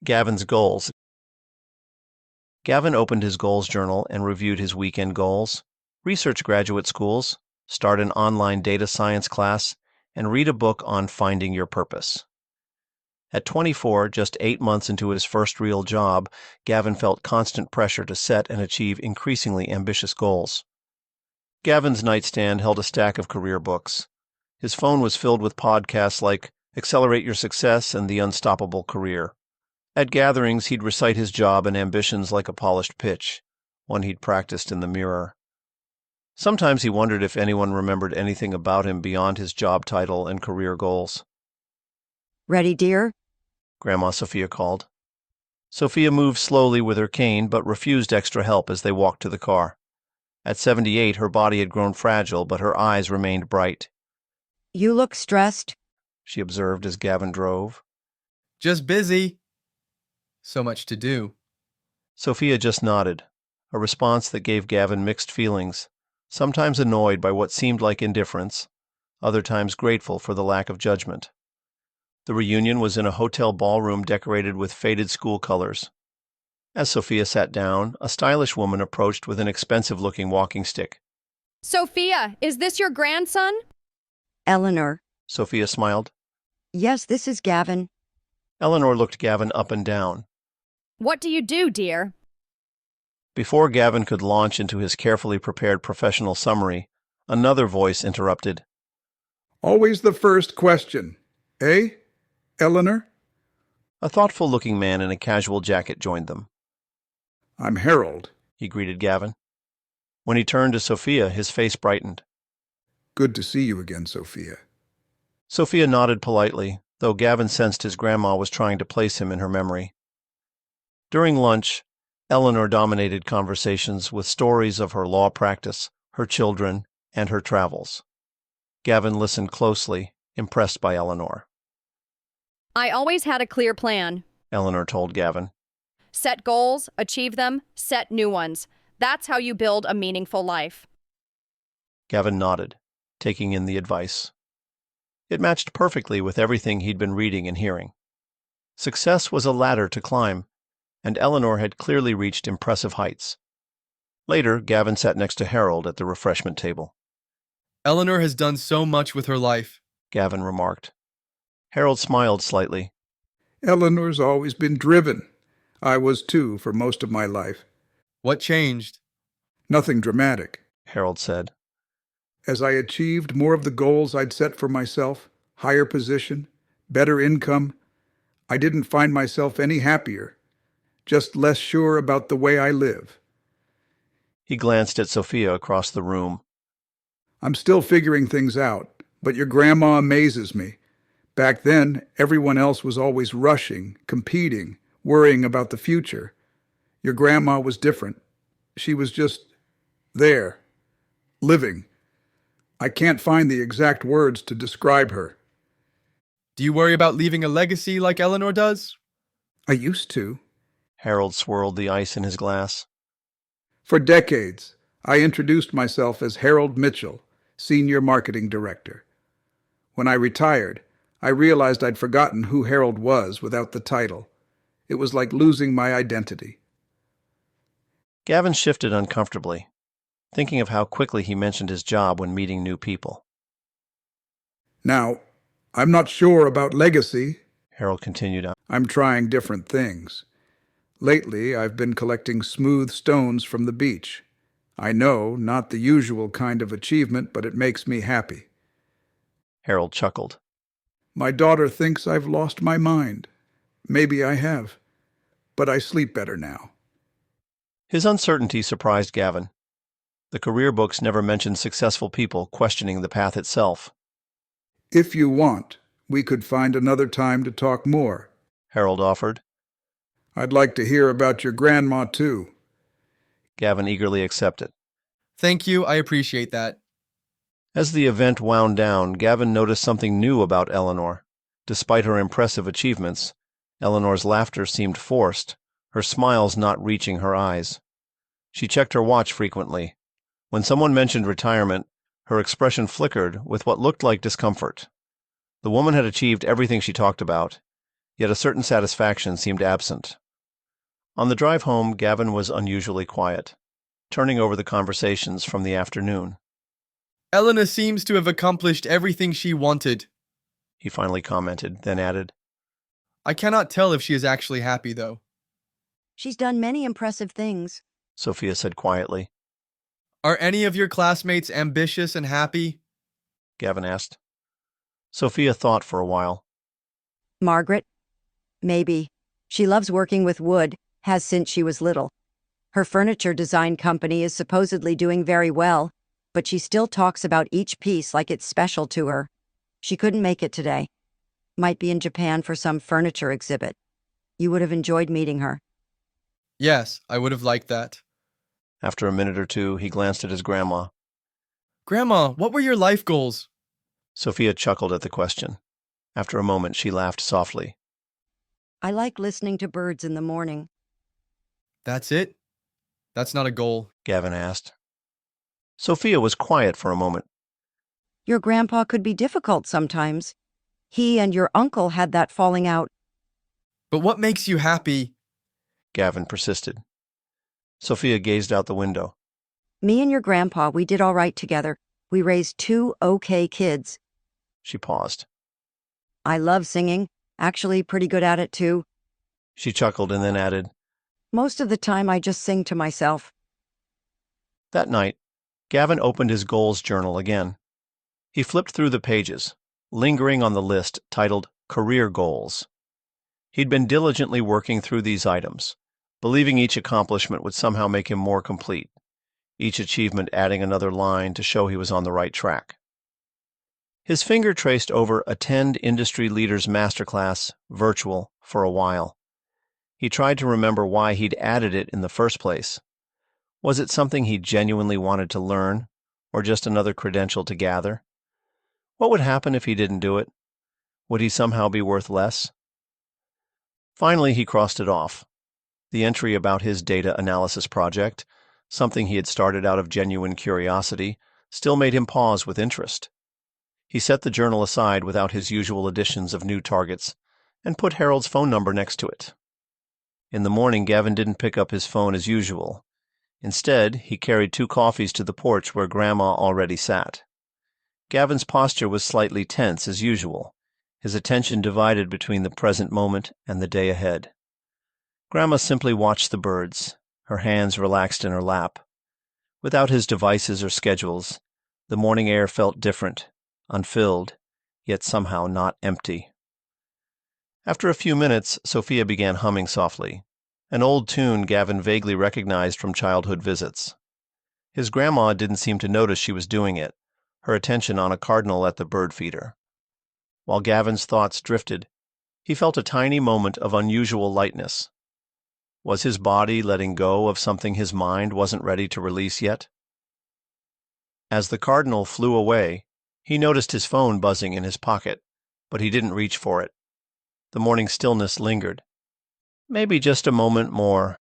Gavin's goals. Gavin opened his goals journal and reviewed his weekend goals: research graduate schools, start an online data science class, and read a book on finding your purpose. At 24, just 8 months into his first real job, Gavin felt constant pressure to set and achieve increasingly ambitious goals. Gavin's nightstand held a stack of career books. His phone was filled with podcasts like Accelerate Your Success and The Unstoppable Career. At gatherings, he'd recite his job and ambitions like a polished pitch, one he'd practiced in the mirror. Sometimes he wondered if anyone remembered anything about him beyond his job title and career goals. "Ready, dear?" Grandma Sophia called. Sophia moved slowly with her cane but refused extra help as they walked to the car. At 78, her body had grown fragile, but her eyes remained bright. "You look stressed," she observed as Gavin drove. "Just busy. So much to do." Sophia just nodded, a response that gave Gavin mixed feelings, sometimes annoyed by what seemed like indifference, other times grateful for the lack of judgment. The reunion was in a hotel ballroom decorated with faded school colors. As Sophia sat down, a stylish woman approached with an expensive-looking walking stick. "Sophia, is this your grandson?" "Eleanor." Sophia smiled. "Yes, this is Gavin." Eleanor looked Gavin up and down. "What do you do, dear?" Before Gavin could launch into his carefully prepared professional summary, another voice interrupted. "Always the first question, eh, Eleanor?" A thoughtful-looking man in a casual jacket joined them. "I'm Harold," he greeted Gavin. When he turned to Sophia, his face brightened. "Good to see you again, Sophia." Sophia nodded politely, though Gavin sensed his grandma was trying to place him in her memory. During lunch, Eleanor dominated conversations with stories of her law practice, her children, and her travels. Gavin listened closely, impressed by Eleanor. "I always had a clear plan." Eleanor told Gavin. "Set goals, achieve them, set new ones. That's how you build a meaningful life." Gavin nodded, taking in the advice. It matched perfectly with everything he'd been reading and hearing. Success was a ladder to climb, and Eleanor had clearly reached impressive heights. Later, Gavin sat next to Harold at the refreshment table. "Eleanor has done so much with her life," Gavin remarked. Harold smiled slightly. "Eleanor's always been driven. I was too for most of my life." "What changed?" "Nothing dramatic. Harold said. As I achieved more of the goals I'd set for myself, higher position, better income, I didn't find myself any happier, just less sure about the way I live." He glanced at Sophia across the room. "I'm still figuring things out, but your grandma amazes me. Back then, everyone else was always rushing, competing, worrying about the future. Your grandma was different. She was just there, living. I can't find the exact words to describe her." "Do you worry about leaving a legacy like Eleanor does?" "I used to." Harold swirled the ice in his glass. "For decades, I introduced myself as Harold Mitchell, Senior Marketing Director. When I retired, I realized I'd forgotten who Harold was without the title. It was like losing my identity." Gavin shifted uncomfortably, thinking of how quickly he mentioned his job when meeting new people. "Now, I'm not sure about legacy," Harold continued on. "I'm trying different things. Lately, I've been collecting smooth stones from the beach. I know, not the usual kind of achievement, but it makes me happy." Harold chuckled. "My daughter thinks I've lost my mind. Maybe I have. But I sleep better now." His uncertainty surprised Gavin. The career books never mentioned successful people questioning the path itself. "If you want, we could find another time to talk more," Harold offered. "I'd like to hear about your grandma, too." Gavin eagerly accepted. "Thank you, I appreciate that." As the event wound down, Gavin noticed something new about Eleanor. Despite her impressive achievements, Eleanor's laughter seemed forced, her smiles not reaching her eyes. She checked her watch frequently. When someone mentioned retirement, her expression flickered with what looked like discomfort. The woman had achieved everything she talked about, yet a certain satisfaction seemed absent. On the drive home, Gavin was unusually quiet, turning over the conversations from the afternoon. Elena seems to have accomplished everything she wanted. He finally commented, then added, I cannot tell if she is actually happy, though. She's done many impressive things. Sophia said quietly. Are any of your classmates ambitious and happy? Gavin asked. Sophia thought for a while. Margaret? Maybe. She loves working with wood, has since she was little. Her furniture design company is supposedly doing very well, but she still talks about each piece like it's special to her. She couldn't make it today. Might be in Japan for some furniture exhibit. You would have enjoyed meeting her. Yes, I would have liked that. After a minute or two, he glanced at his grandma. Grandma, what were your life goals? Sophia chuckled at the question. After a moment, she laughed softly. I like listening to birds in the morning. That's it? That's not a goal. Gavin asked. Sophia was quiet for a moment. Your grandpa could be difficult sometimes. He and your uncle had that falling out. But what makes you happy? Gavin persisted. Sophia gazed out the window. Me and your grandpa, we did all right together. We raised 2 okay kids. She paused. I love singing. Actually, pretty good at it too. She chuckled and then added, Most of the time I just sing to myself. That night, Gavin opened his goals journal again. He flipped through the pages, lingering on the list titled Career Goals. He'd been diligently working through these items, believing each accomplishment would somehow make him more complete, each achievement adding another line to show he was on the right track. His finger traced over Attend Industry Leaders Masterclass, virtual, for a while. He tried to remember why he'd added it in the first place. Was it something he genuinely wanted to learn, or just another credential to gather? What would happen if he didn't do it? Would he somehow be worth less? Finally, he crossed it off. The entry about his data analysis project, something he had started out of genuine curiosity, still made him pause with interest. He set the journal aside without his usual additions of new targets and put Harold's phone number next to it. In the morning, Gavin didn't pick up his phone as usual. Instead, he carried 2 coffees to the porch where Grandma already sat. Gavin's posture was slightly tense as usual, his attention divided between the present moment and the day ahead. Grandma simply watched the birds, her hands relaxed in her lap. Without his devices or schedules, the morning air felt different, unfilled, yet somehow not empty. After a few minutes, Sophia began humming softly, an old tune Gavin vaguely recognized from childhood visits. His grandma didn't seem to notice she was doing it, her attention on a cardinal at the bird feeder. While Gavin's thoughts drifted, he felt a tiny moment of unusual lightness. Was his body letting go of something his mind wasn't ready to release yet? As the cardinal flew away, he noticed his phone buzzing in his pocket, but he didn't reach for it. The morning stillness lingered. Maybe just a moment more,